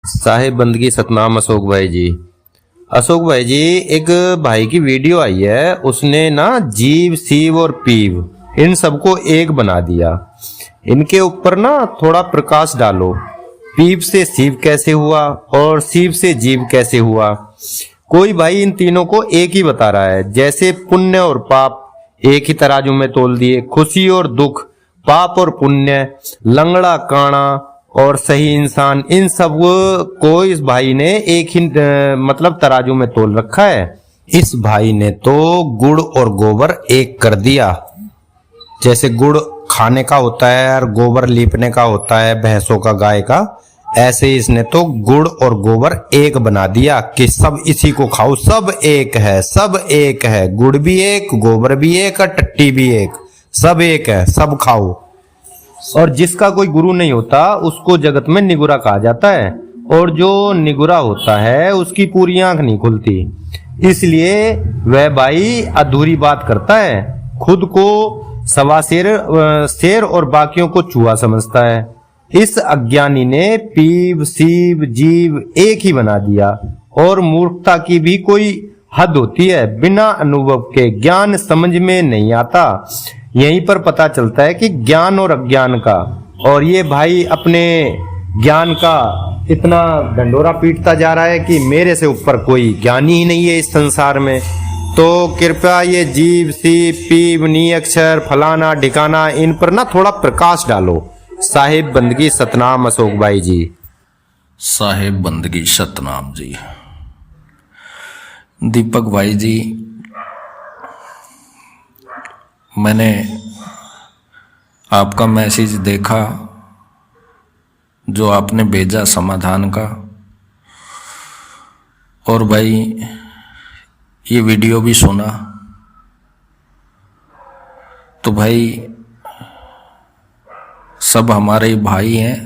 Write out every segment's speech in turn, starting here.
साहिब बंदगी सतनाम अशोक भाई जी। अशोक भाई जी, एक भाई की वीडियो आई है, उसने ना जीव शिव और पीव इन सबको एक बना दिया। इनके ऊपर ना थोड़ा प्रकाश डालो। पीव से शिव कैसे हुआ और शिव से जीव कैसे हुआ? कोई भाई इन तीनों को एक ही बता रहा है, जैसे पुण्य और पाप एक ही तराजू में तोल दिए, खुशी और दुख, पाप और पुण्य, लंगड़ा काना और सही इंसान, इन सब को इस भाई ने एक ही मतलब तराजू में तोल रखा है। इस भाई ने तो गुड़ और गोबर एक कर दिया। जैसे गुड़ खाने का होता है और गोबर लीपने का होता है भैंसों का, गाय का, ऐसे इसने तो गुड़ और गोबर एक बना दिया कि सब इसी को खाओ, सब एक है, सब एक है, गुड़ भी एक, गोबर भी एक और टट्टी भी एक, सब एक है, सब खाओ। और जिसका कोई गुरु नहीं होता उसको जगत में निगुरा कहा जाता है, और जो निगुरा होता है उसकी पूरी आंख नहीं खुलती। इसलिए वह भाई अधूरी बात करता है, खुद को सवा शेर और बाकियों को चूहा समझता है। इस अज्ञानी ने पीव शिव जीव एक ही बना दिया। और मूर्खता की भी कोई हद होती है, बिना अनुभव के ज्ञान समझ में नहीं आता। यहीं पर पता चलता है कि ज्ञान और अज्ञान का। और ये भाई अपने ज्ञान का इतना ढंडोरा पीटता जा रहा है कि मेरे से ऊपर कोई ज्ञानी ही नहीं है इस संसार में। तो कृपया ये जीव शिव पीव नी अक्षर फलाना ढिकाना इन पर ना थोड़ा प्रकाश डालो। साहिब बंदगी सतनाम अशोक भाई जी। साहिब बंदगी सतनाम जी। दीपक भाई जी, मैंने आपका मैसेज देखा जो आपने भेजा समाधान का, और भाई ये वीडियो भी सुना। तो भाई सब हमारे भाई हैं,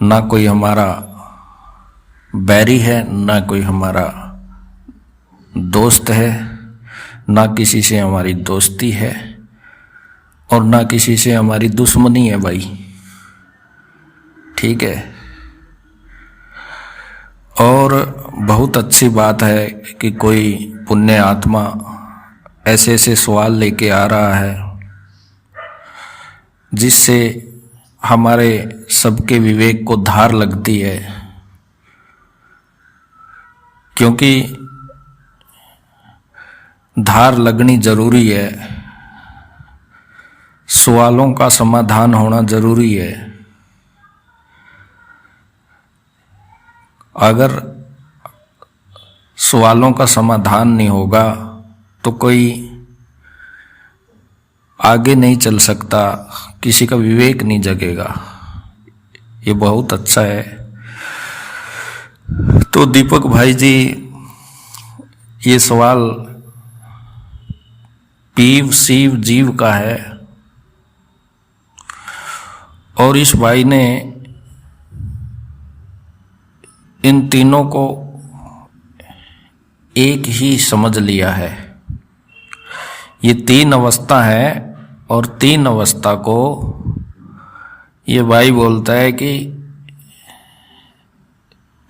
ना कोई हमारा बैरी है, ना कोई हमारा दोस्त है, ना किसी से हमारी दोस्ती है और ना किसी से हमारी दुश्मनी है भाई। ठीक है। और बहुत अच्छी बात है कि कोई पुण्य आत्मा ऐसे ऐसे सवाल लेके आ रहा है जिससे हमारे सबके विवेक को धार लगती है। क्योंकि धार लगनी जरूरी है, सवालों का समाधान होना जरूरी है। अगर सवालों का समाधान नहीं होगा तो कोई आगे नहीं चल सकता, किसी का विवेक नहीं जगेगा। ये बहुत अच्छा है। तो दीपक भाई जी, ये सवाल पीव शिव जीव का है, और इस भाई ने इन तीनों को एक ही समझ लिया है। ये तीन अवस्था है, और तीन अवस्था को ये भाई बोलता है कि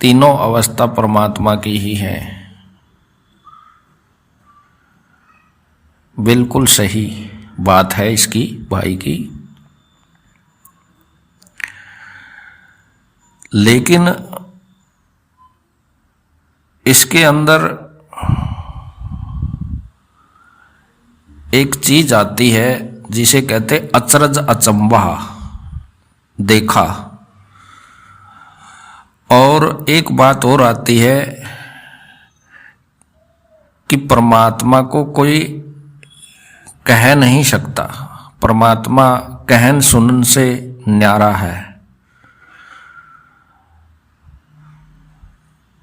तीनों अवस्था परमात्मा की ही है। बिल्कुल सही बात है इसकी भाई की। लेकिन इसके अंदर एक चीज आती है जिसे कहते अचरज अचंभा, देखा। और एक बात और आती है कि परमात्मा को कोई कह नहीं सकता, परमात्मा कहन सुनन से न्यारा है।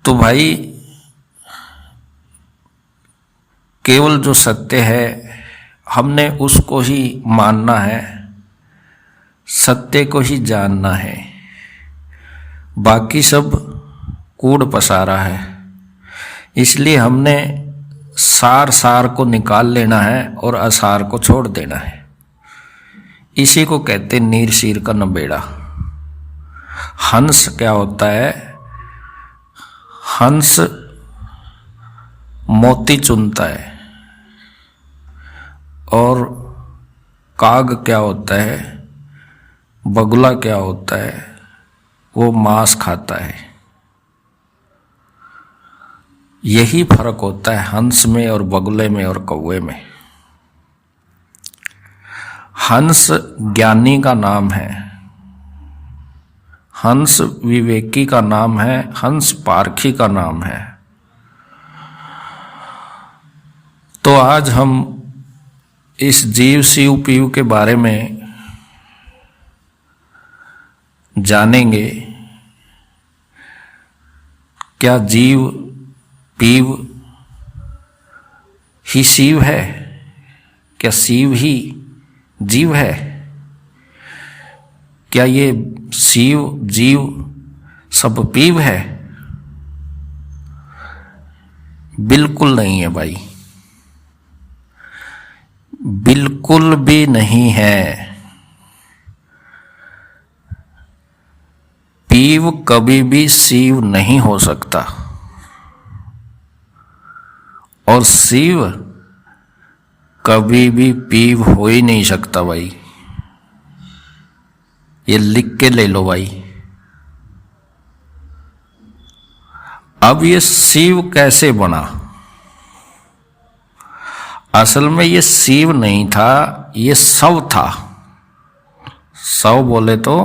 तो भाई केवल जो सत्य है हमने उसको ही मानना है, सत्य को ही जानना है। बाकी सब कूड़ पसारा है। इसलिए हमने सार को निकाल लेना है और असार को छोड़ देना है। इसी को कहते नीर शीर का नबेड़ा। हंस क्या होता है? हंस मोती चुनता है। और काग क्या होता है? बगुला क्या होता है? वो मांस खाता है। यही फर्क होता है हंस में और बगुले में और कौवे में। हंस ज्ञानी का नाम है, हंस विवेकी का नाम है, हंस पारखी का नाम है। तो आज हम इस जीव शिव पीव के बारे में जानेंगे। क्या जीव पीव ही शिव है? क्या शिव ही जीव है? क्या ये शिव जीव सब पीव है? बिल्कुल नहीं है भाई, बिल्कुल भी नहीं है। पीव कभी भी शिव नहीं हो सकता और शिव कभी भी पीव हो ही नहीं सकता भाई। ये लिख के ले लो भाई। अब ये शिव कैसे बना? असल में ये शिव नहीं था, ये शव था। शव बोले तो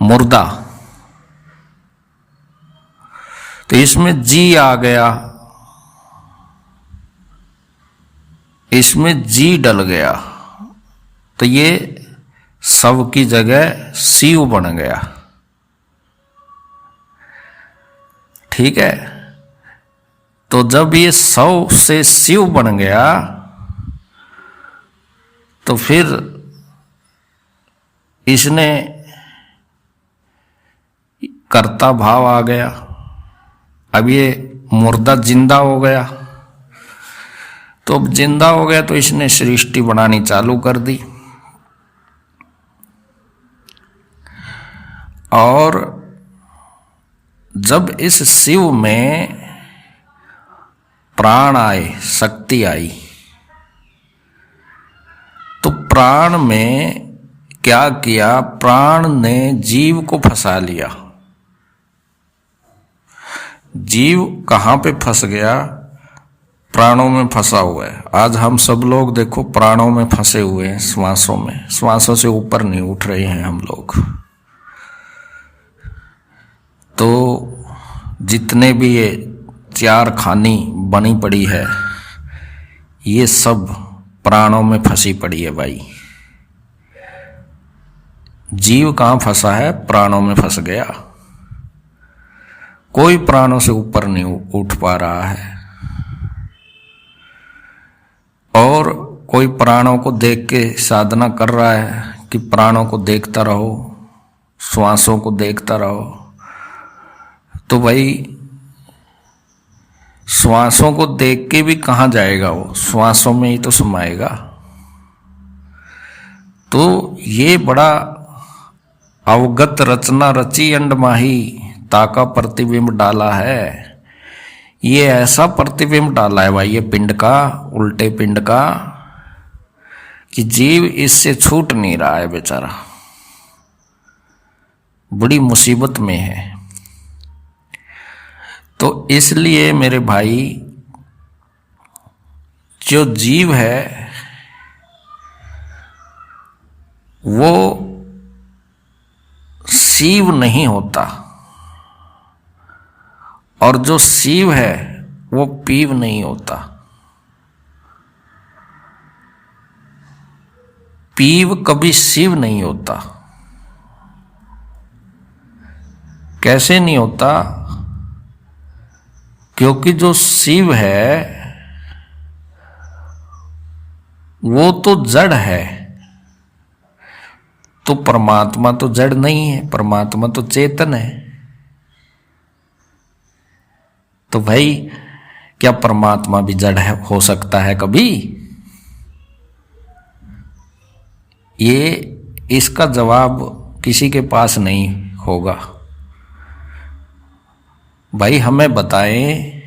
मुर्दा। तो इसमें जी आ गया, इसमें जी डल गया, तो ये शव की जगह शिव बन गया। ठीक है। तो जब ये शव से शिव बन गया तो फिर इसने कर्ता भाव आ गया। अब ये मुर्दा जिंदा हो गया। तो अब जिंदा हो गया तो इसने सृष्टि बनानी चालू कर दी। और जब इस शिव में प्राण आए, शक्ति आई, तो प्राण में क्या किया? प्राण ने जीव को फंसा लिया। जीव कहां पे फंस गया? प्राणों में फंसा हुआ है। आज हम सब लोग देखो प्राणों में फंसे हुए हैं, श्वासों में। श्वासों से ऊपर नहीं उठ रहे हैं हम लोग। तो जितने भी ये चार खानी बनी पड़ी है, ये सब प्राणों में फंसी पड़ी है भाई। जीव कहां फंसा है? प्राणों में फंस गया। कोई प्राणों से ऊपर नहीं उठ पा रहा है। और कोई प्राणों को देख के साधना कर रहा है कि प्राणों को देखता रहो, श्वासों को देखता रहो। तो भाई श्वासों को देख के भी कहां जाएगा? वो श्वासों में ही तो समाएगा। तो ये बड़ा अवगत रचना रची अंड माही, ताका प्रतिबिंब डाला है। ये ऐसा प्रतिबिंब डाला है भाई ये पिंड का, उल्टे पिंड का, कि जीव इससे छूट नहीं रहा है बेचारा। बड़ी मुसीबत में है। तो इसलिए मेरे भाई, जो जीव है वो शिव नहीं होता, और जो शिव है वो पीव नहीं होता। पीव कभी शिव नहीं होता। कैसे नहीं होता? क्योंकि जो शिव है वो तो जड़ है, तो परमात्मा तो जड़ नहीं है, परमात्मा तो चेतन है। तो भाई क्या परमात्मा भी जड़ है, हो सकता है कभी? ये इसका जवाब किसी के पास नहीं। होगा। भाई हमें बताएं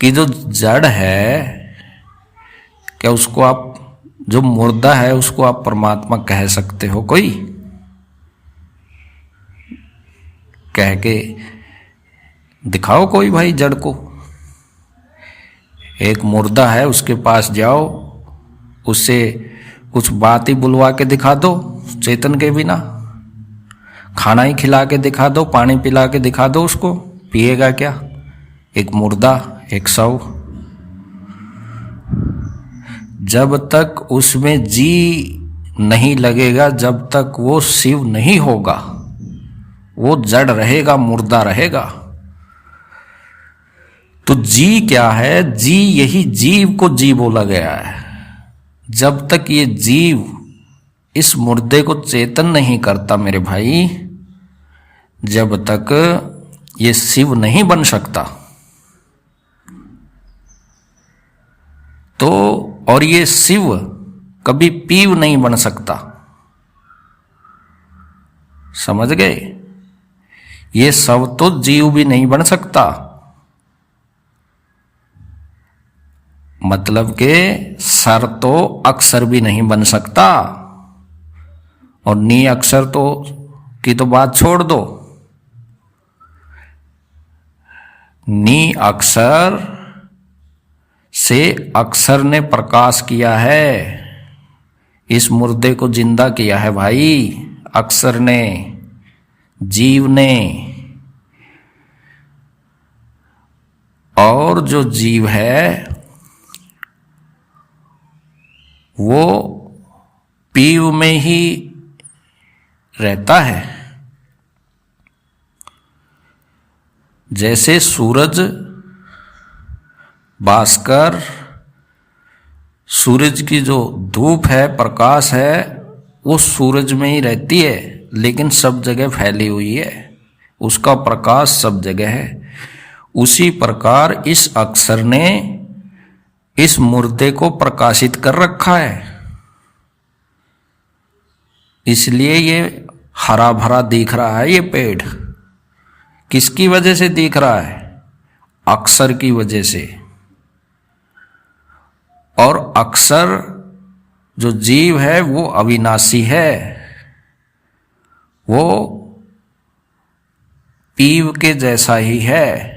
कि जो जड़ है, क्या उसको आप, जो मुर्दा है उसको आप परमात्मा कह सकते हो? कोई कह के दिखाओ कोई भाई जड़ को। एक मुर्दा है उसके पास जाओ, उससे कुछ बात ही बुलवा के दिखा दो चेतन के बिना, खाना ही खिला के दिखा दो, पानी पिला के दिखा दो, उसको पिएगा क्या? एक मुर्दा, एक शव। जब तक उसमें जी नहीं लगेगा, जब तक वो शिव नहीं होगा, वो जड़ रहेगा, मुर्दा रहेगा। तो जी क्या है? जी, यही जीव को जी बोला गया है। जब तक ये जीव इस मुर्दे को चेतन नहीं करता मेरे भाई, जब तक ये शिव नहीं बन सकता। तो और ये शिव कभी पीव नहीं बन सकता। समझ गए? ये सब तो जीव भी नहीं बन सकता। मतलब के सर तो अक्षर भी नहीं बन सकता, और नी अक्षर तो की तो बात छोड़ दो। नी अक्षर से अक्षर ने प्रकाश किया है, इस मुर्दे को जिंदा किया है भाई, अक्षर ने, जीव ने। और जो जीव है वो पीव में ही रहता है। जैसे सूरज, भास्कर, सूरज की जो धूप है, प्रकाश है, वो सूरज में ही रहती है, लेकिन सब जगह फैली हुई है, उसका प्रकाश सब जगह है। उसी प्रकार इस अक्षर ने इस मुर्दे को प्रकाशित कर रखा है, इसलिए ये हरा भरा दिख रहा है। ये पेड़ किसकी वजह से दिख रहा है? अक्षर की वजह से। और अक्षर जो जीव है वो अविनाशी है, वो पीव के जैसा ही है,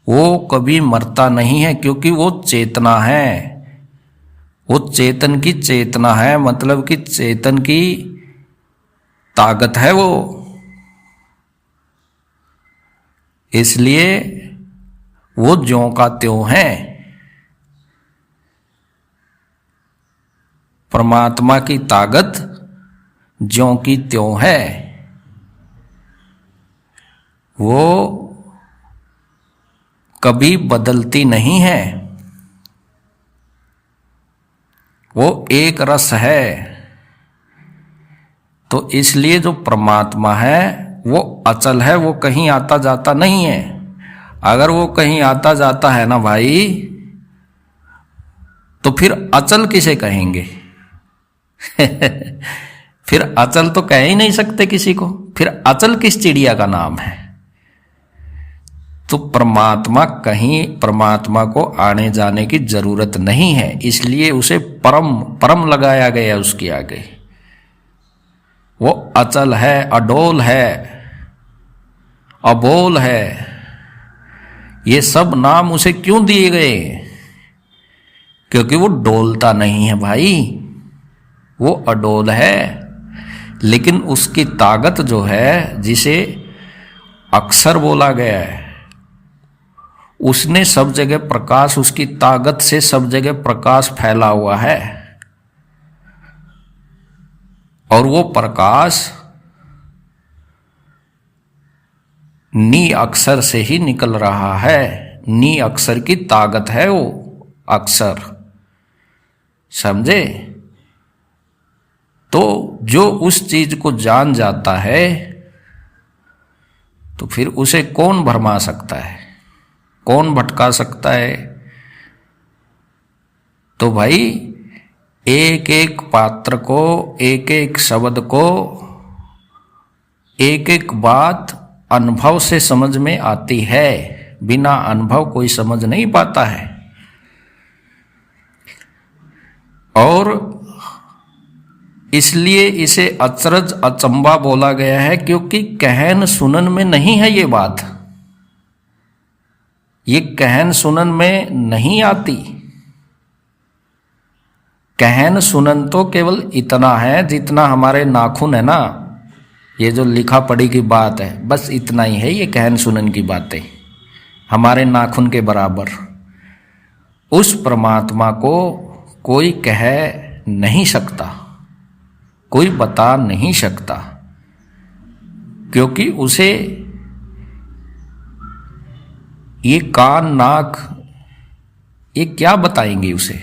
वो कभी मरता नहीं है, क्योंकि वो चेतना है, वो चेतन की चेतना है, मतलब कि चेतन की ताकत है वो। इसलिए वो ज्यों का त्यों है। परमात्मा की ताकत ज्यों की त्यों है, वो कभी बदलती नहीं है, वो एक रस है। तो इसलिए जो परमात्मा है वो अचल है, वो कहीं आता जाता नहीं है। अगर वो कहीं आता जाता है ना भाई, तो फिर अचल किसे कहेंगे? फिर अचल तो कह ही नहीं सकते किसी को, फिर अचल किस चिड़िया का नाम है? तो परमात्मा, कहीं परमात्मा को आने जाने की जरूरत नहीं है, इसलिए उसे परम परम लगाया गया उसके आगे। वो अचल है, अडोल है, अबोल है। ये सब नाम उसे क्यों दिए गए? क्योंकि वो डोलता नहीं है भाई, वो अडोल है। लेकिन उसकी ताकत जो है, जिसे अक्षर बोला गया है, उसने सब जगह प्रकाश, उसकी ताकत से सब जगह प्रकाश फैला हुआ है। और वो प्रकाश नी अक्षर से ही निकल रहा है। नी अक्षर की ताकत है वो अक्षर, समझे? तो जो उस चीज को जान जाता है, तो फिर उसे कौन भरमा सकता है, कौन भटका सकता है? तो भाई एक एक पात्र को, एक एक शब्द को एक एक बात अनुभव से समझ में आती है, बिना अनुभव कोई समझ नहीं पाता है। और इसलिए इसे अचरज अचंबा बोला गया है, क्योंकि कहन सुनन में नहीं है ये बात, ये कहन सुनन में नहीं आती। कहन सुनन तो केवल इतना है जितना हमारे नाखून है ना, ये जो लिखा पढ़ी की बात है, बस इतना ही है ये कहन सुनन की बातें, हमारे नाखून के बराबर। उस परमात्मा को कोई कह नहीं सकता, कोई बता नहीं सकता, क्योंकि उसे ये कान नाक ये क्या बताएंगे उसे,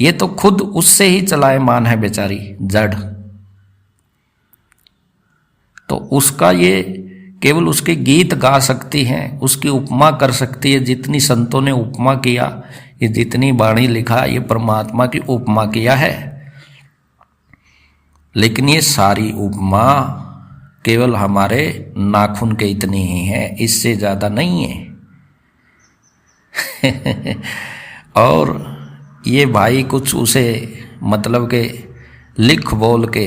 ये तो खुद उससे ही चलायमान है बेचारी जड़। तो उसका ये केवल उसके गीत गा सकती हैं, उसकी उपमा कर सकती है, जितनी संतों ने उपमा किया, ये जितनी वाणी लिखा, ये परमात्मा की उपमा किया है। लेकिन ये सारी उपमा केवल हमारे नाखून के इतनी ही है, इससे ज्यादा नहीं है। और ये भाई कुछ उसे मतलब के लिख बोल के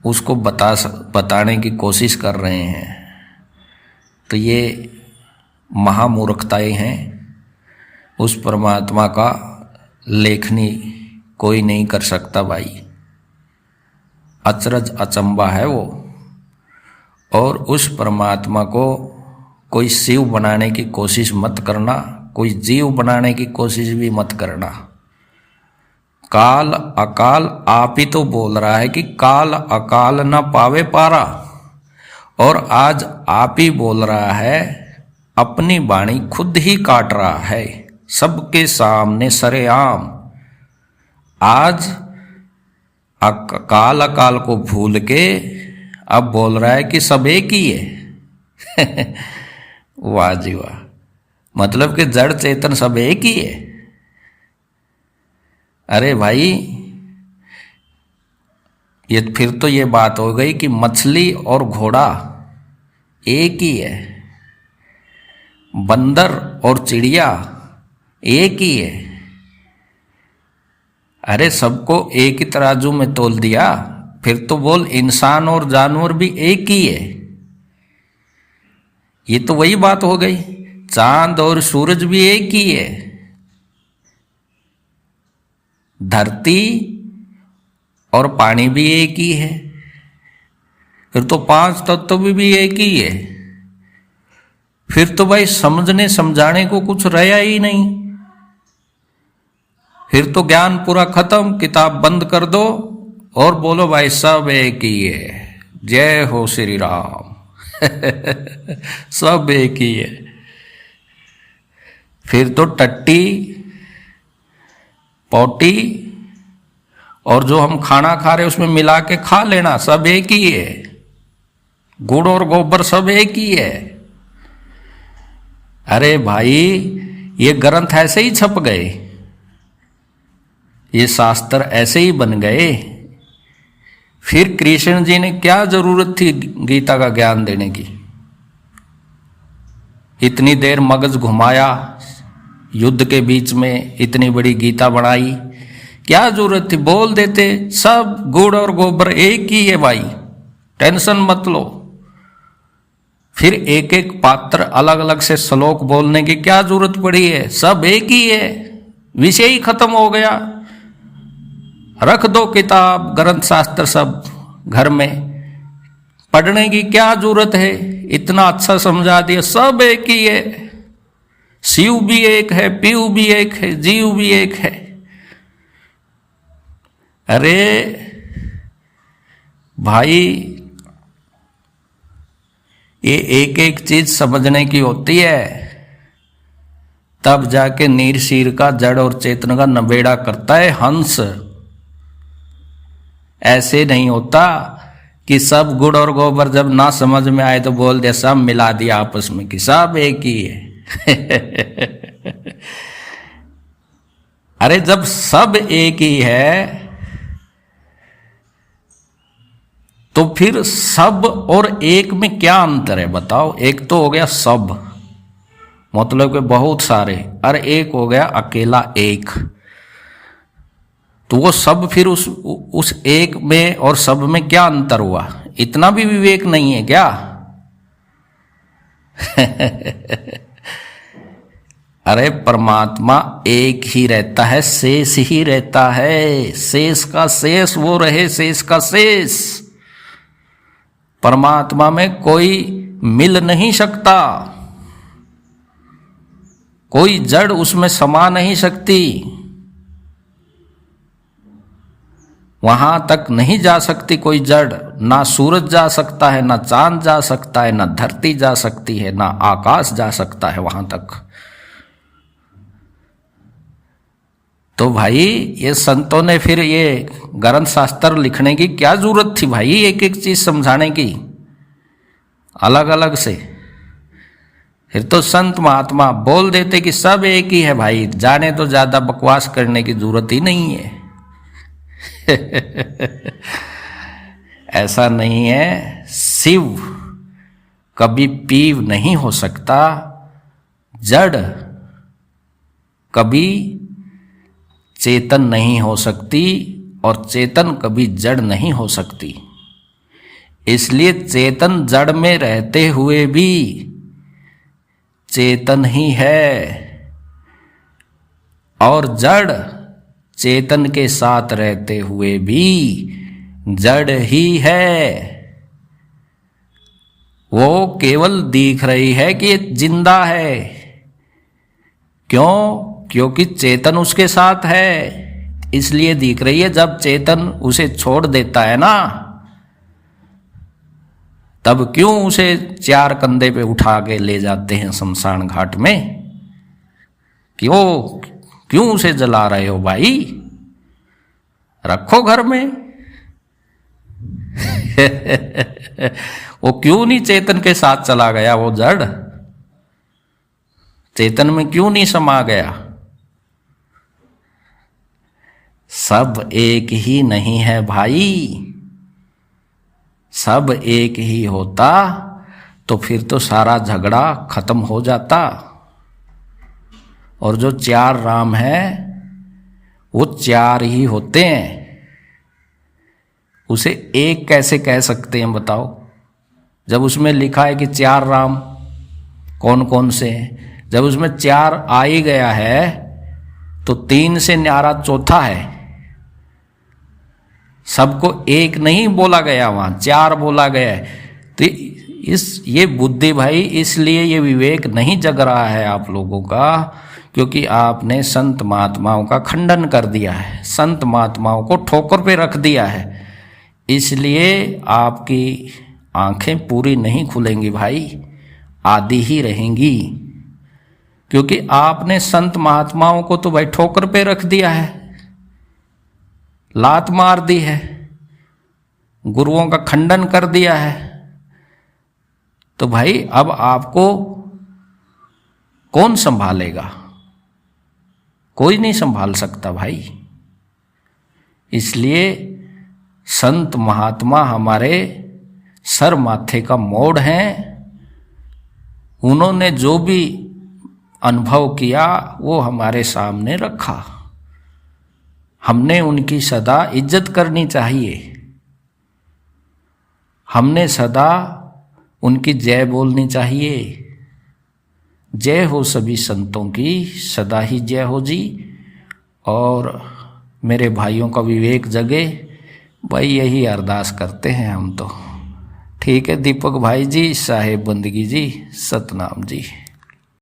उसको बताने की कोशिश कर रहे हैं, तो ये महामूर्खताएं हैं। उस परमात्मा का लेखनी कोई नहीं कर सकता भाई, अचरज अचंबा है वो। और उस परमात्मा को कोई शिव बनाने की कोशिश मत करना, कोई जीव बनाने की कोशिश भी मत करना। काल अकाल आप ही तो बोल रहा है कि काल अकाल न पावे पारा, और आज आप ही बोल रहा है, अपनी वाणी खुद ही काट रहा है सबके सामने सरेआम। आज काल अकाल को भूल के अब बोल रहा है कि सब एक ही है। वाह जी वाह, मतलब कि जड़ चेतन सब एक ही है। अरे भाई, ये फिर तो ये बात हो गई कि मछली और घोड़ा एक ही है, बंदर और चिड़िया एक ही है। अरे सबको एक ही तराजू में तोल दिया, फिर तो बोल इंसान और जानवर भी एक ही है। ये तो वही बात हो गई, चांद और सूरज भी एक ही है, धरती और पानी भी एक ही है, फिर तो पांच तत्व भी एक ही है। फिर तो भाई समझने समझाने को कुछ रहा ही नहीं, फिर तो ज्ञान पूरा खत्म, किताब बंद कर दो और बोलो भाई सब एक ही है, जय हो श्री राम। सब एक ही है। फिर तो टट्टी पोटी और जो हम खाना खा रहे उसमें मिला के खा लेना, सब एक ही है। गुड़ और गोबर सब एक ही है। अरे भाई, ये ग्रंथ ऐसे ही छप गए, ये शास्त्र ऐसे ही बन गए। फिर कृष्ण जी ने क्या जरूरत थी गीता का ज्ञान देने की? इतनी देर मगज घुमाया, युद्ध के बीच में इतनी बड़ी गीता बनाई, क्या जरूरत थी? बोल देते सब गुड़ और गोबर एक ही है भाई, टेंशन मत लो। फिर एक एक पात्र अलग अलग से श्लोक बोलने की क्या जरूरत पड़ी है? सब एक ही है, विषय ही खत्म हो गया। रख दो किताब ग्रंथ शास्त्र सब घर में, पढ़ने की क्या जरूरत है? इतना अच्छा समझा दिया, सब एक ही है। शिव भी एक है, पीव भी एक है, जीव भी एक है। अरे भाई, ये एक एक चीज समझने की होती है, तब जाके नीर शीर का जड़ और चेतन का नबेड़ा करता है हंस। ऐसे नहीं होता कि सब गुड़ और गोबर जब ना समझ में आए तो बोल दे सब मिला दिया आपस में कि सब एक ही है। अरे जब सब एक ही है तो फिर सब और एक में क्या अंतर है बताओ? एक तो हो गया सब, मतलब कि बहुत सारे, और एक हो गया अकेला एक। तो वो सब फिर उस एक में और सब में क्या अंतर हुआ? इतना भी विवेक नहीं है क्या? अरे परमात्मा एक ही रहता है, शेष ही रहता है, शेष का शेष वो रहे, शेष का शेष। परमात्मा में कोई मिल नहीं सकता, कोई जड़ उसमें समा नहीं सकती, वहां तक नहीं जा सकती कोई जड़। ना सूरज जा सकता है, ना चांद जा सकता है, ना धरती जा सकती है, ना आकाश जा सकता है वहां तक। तो भाई ये संतों ने फिर ये ग्रंथ शास्त्र लिखने की क्या जरूरत थी भाई, एक एक चीज समझाने की अलग अलग से? फिर तो संत महात्मा बोल देते कि सब एक ही है भाई, जाने तो ज्यादा बकवास करने की जरूरत ही नहीं है। ऐसा नहीं है। शिव कभी पीव नहीं हो सकता, जड़ कभी चेतन नहीं हो सकती, और चेतन कभी जड़ नहीं हो सकती। इसलिए चेतन जड़ में रहते हुए भी चेतन ही है, और जड़ चेतन के साथ रहते हुए भी जड़ ही है। वो केवल दिख रही है कि ये जिंदा है। क्यों? क्योंकि चेतन उसके साथ है, इसलिए दिख रही है। जब चेतन उसे छोड़ देता है ना, तब क्यों उसे चार कंधे पे उठा के ले जाते हैं शमशान घाट में? क्यों उसे जला रहे हो भाई? रखो घर में। वो क्यों नहीं चेतन के साथ चला गया? वो जड़ चेतन में क्यों नहीं समा गया? सब एक ही नहीं है भाई। सब एक ही होता तो फिर तो सारा झगड़ा खत्म हो जाता। और जो चार राम है वो चार ही होते हैं, उसे एक कैसे कह सकते हैं बताओ? जब उसमें लिखा है कि चार राम, कौन कौन से हैं? जब उसमें चार आ ही गया है तो तीन से न्यारा चौथा है। सबको एक नहीं बोला गया, वहां चार बोला गया है। तो ये बुद्धि भाई, इसलिए ये विवेक नहीं जग रहा है आप लोगों का, क्योंकि आपने संत महात्माओं का खंडन कर दिया है, संत महात्माओं को ठोकर पे रख दिया है। इसलिए आपकी आंखें पूरी नहीं खुलेंगी भाई, आधी ही रहेंगी। क्योंकि आपने संत महात्माओं को तो भाई ठोकर पे रख दिया है, लात मार दी है, गुरुओं का खंडन कर दिया है। तो भाई अब आपको कौन संभालेगा? कोई नहीं संभाल सकता भाई। इसलिए संत महात्मा हमारे सर माथे का मोड़ हैं। उन्होंने जो भी अनुभव किया वो हमारे सामने रखा। हमने उनकी सदा इज्जत करनी चाहिए, हमने सदा उनकी जय बोलनी चाहिए। जय हो सभी संतों की, सदा ही जय हो जी। और मेरे भाइयों का विवेक जगे भाई, यही अरदास करते हैं हम तो। ठीक है दीपक भाई जी, साहेब बंदगी जी, सतनाम जी।